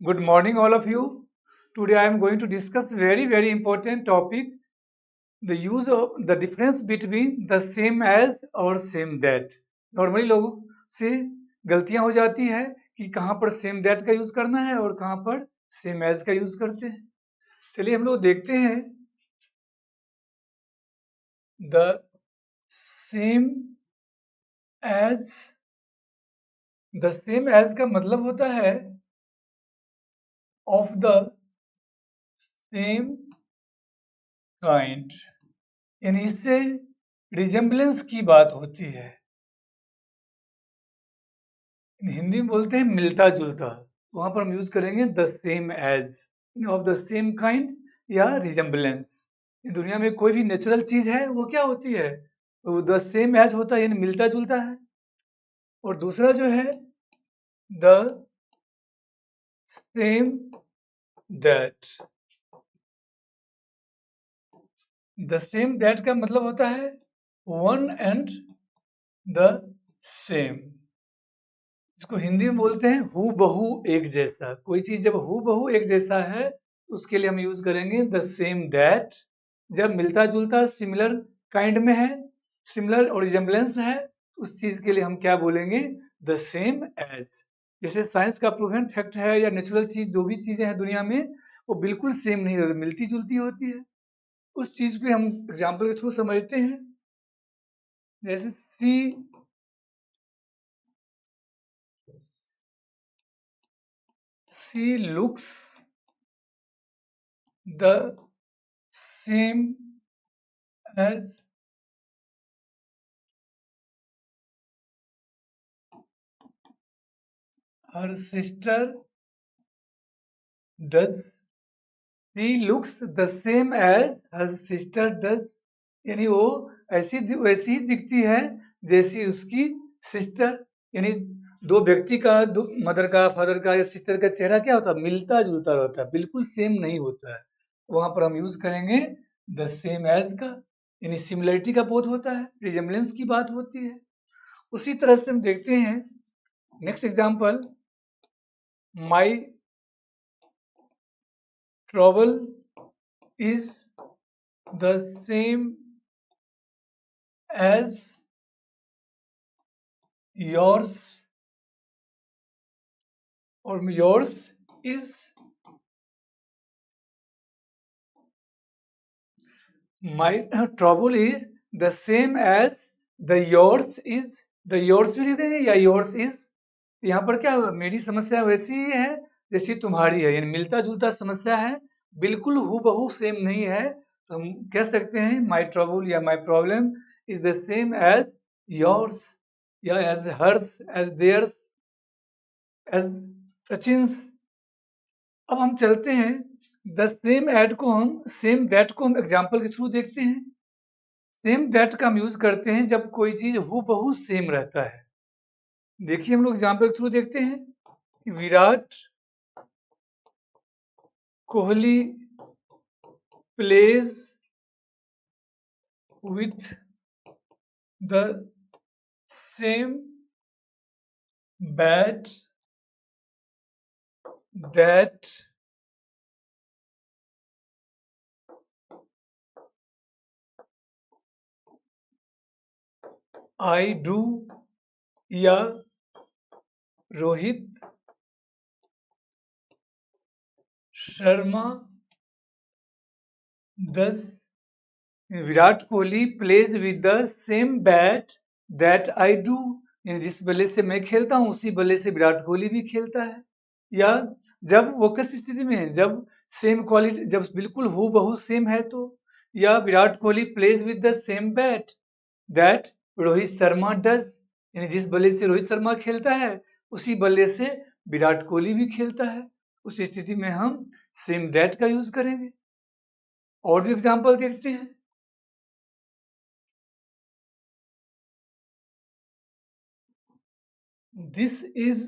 Good morning, all of you. Today I am going to discuss very important topic: the use of the difference between the same as और same that. Normally लोगों से गलतियां हो जाती है कि कहाँ पर सेम दैट का यूज करना है और कहाँ पर सेम एज का यूज करते हैं। चलिए हम लोग देखते हैं। The same as, the same as का मतलब होता है ऑफ द सेम काइंड, यानी इससे रिजेम्बलेंस की बात होती है। हिंदी में बोलते हैं मिलता जुलता, वहां पर हम यूज करेंगे the same as, of the same kind या रिजेम्बलेंस। दुनिया में कोई भी नेचुरल चीज है वो क्या होती है, तो द सेम एज होता है, यानी मिलता जुलता है। और दूसरा जो है the same that, the same that का मतलब होता है वन एंड द सेम। इसको हिंदी में बोलते हैं हू बहू एक जैसा। कोई चीज जब हू बहू एक जैसा है तो उसके लिए हम यूज करेंगे द सेम दैट। जब मिलता जुलता सिमिलर काइंड में है, सिमिलर और रिजेम्बलेंस है, उस चीज के लिए हम क्या बोलेंगे, द सेम एज। जैसे साइंस का प्रूवन फैक्ट है या नेचुरल चीज, जो भी चीजें हैं दुनिया में वो बिल्कुल सेम नहीं होती, मिलती जुलती होती है। उस चीज पे हम एग्जाम्पल के थ्रू समझते हैं। जैसे सी looks the same as her sister does. She looks the same as her sister does. यानी वो वैसी ही दिखती है जैसी उसकी सिस्टर। यानी दो व्यक्ति का, दो मदर का, फादर का या सिस्टर का चेहरा क्या होता है, मिलता जुलता रहता है, बिल्कुल सेम नहीं होता है। वहां पर हम यूज करेंगे द सेम एज का, यानी सिमिलरिटी का बोध होता है, रिजेम्बलेंस की बात होती है। उसी तरह से हम देखते हैं next example, my trouble is the same as yours, or yours is, my trouble is the same as the yours is। the yours भी लिख देंगे या yours is। यहाँ पर क्या होगा, मेरी समस्या वैसी ही है जैसी तुम्हारी है, यानी मिलता जुलता समस्या है, बिल्कुल हूबहू सेम नहीं है। तो हम कह सकते हैं माई ट्रबल या my problem is the same as yours या as hers, as theirs, as Sachin's. अब हम चलते हैं द सेम एड को, हम सेम दैट को हम एग्जाम्पल के थ्रू देखते हैं। सेम दैट का हम यूज करते हैं जब कोई चीज हूबहू सेम रहता है। देखिए हम लोग एग्जाम्पल के थ्रू देखते हैं। Virat Kohli plays with the same bat that I do, या Rohit Sharma does। Virat Kohli plays with the same bat that I do, जिस बल्ले से मैं खेलता हूँ उसी बल्ले से विराट कोहली भी खेलता है। या जब वो किस स्थिति में है, जब सेम क्वालिटी, जब बिल्कुल हु बहू सेम है तो। या Virat Kohli plays with the same bat that Rohit Sharma does, यानी जिस बल्ले से रोहित शर्मा खेलता है उसी बल्ले से विराट कोहली भी खेलता है। उस स्थिति में हम सेम दैट का यूज करेंगे। और भी एग्जांपल देखते हैं। This is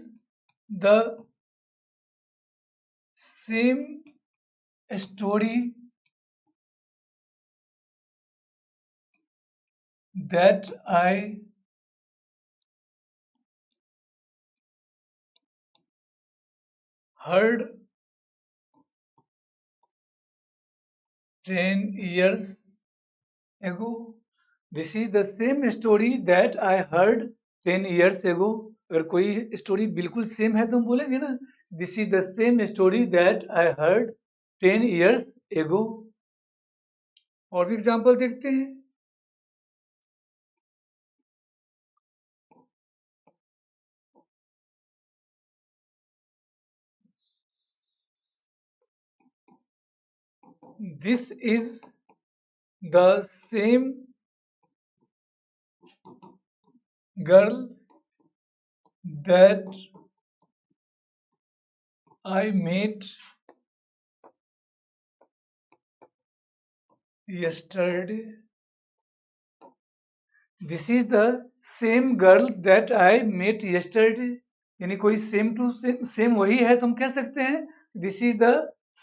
the same story that I heard 10 years ago. This is the same story that I heard 10 years ago. अगर कोई स्टोरी बिल्कुल सेम है तो हम बोलेंगे ना, this is the same story that I heard 10 years ago. और भी एग्जाम्पल देखते हैं. This is the same girl that I met yesterday. This is the same girl that I met yesterday. यानी कोई सेम टू सेम वही है तो हम कह सकते हैं this is the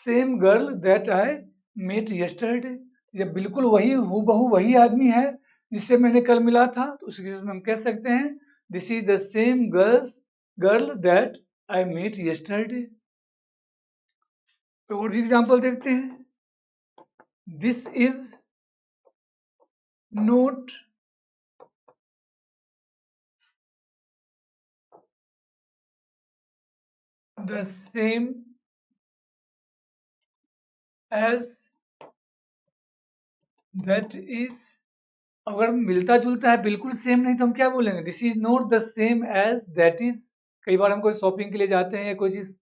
same girl that I met yesterday. जब बिल्कुल वही हूबहू वही आदमी है जिससे मैंने कल मिला था तो उस केस में हम कह सकते हैं this is the same girl that I met yesterday. तो और भी एग्जाम्पल देखते हैं. This is not the same as that is. अगर मिलता जुलता है बिल्कुल सेम नहीं तो हम क्या बोलेंगे this is not the same as that is. कई बार हम कोई शॉपिंग के लिए जाते हैं या कोई चीज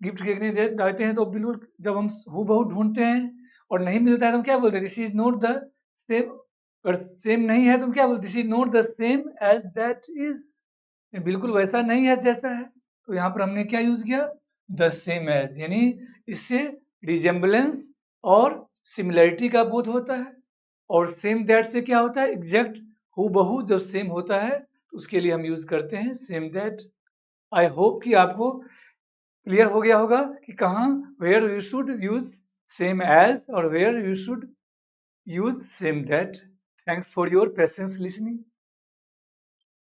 गिफ्ट खरीदने जाते हैं तो बिल्कुल जब हम हूबहू ढूंढते हैं और नहीं मिलता है तो हम क्या बोलते हैं this is not the same. अगर सेम नहीं है तो हम क्या बोलते हैं this is not the same as that is. बिल्कुल वैसा नहीं है जैसा है तो यहाँ पर हमने क्या यूज किया द सेम एज. यानी इससे रिजेम्बलेंस और सिमिलरिटी का बोध होता है. और सेम दैट से क्या होता है एग्जैक्ट हूबहू जब सेम होता है तो उसके लिए हम यूज करते हैं सेम दैट. आई होप कि आपको क्लियर हो गया होगा कि कहाँ where you should use same as और where you should use same that. Thanks for your patience listening.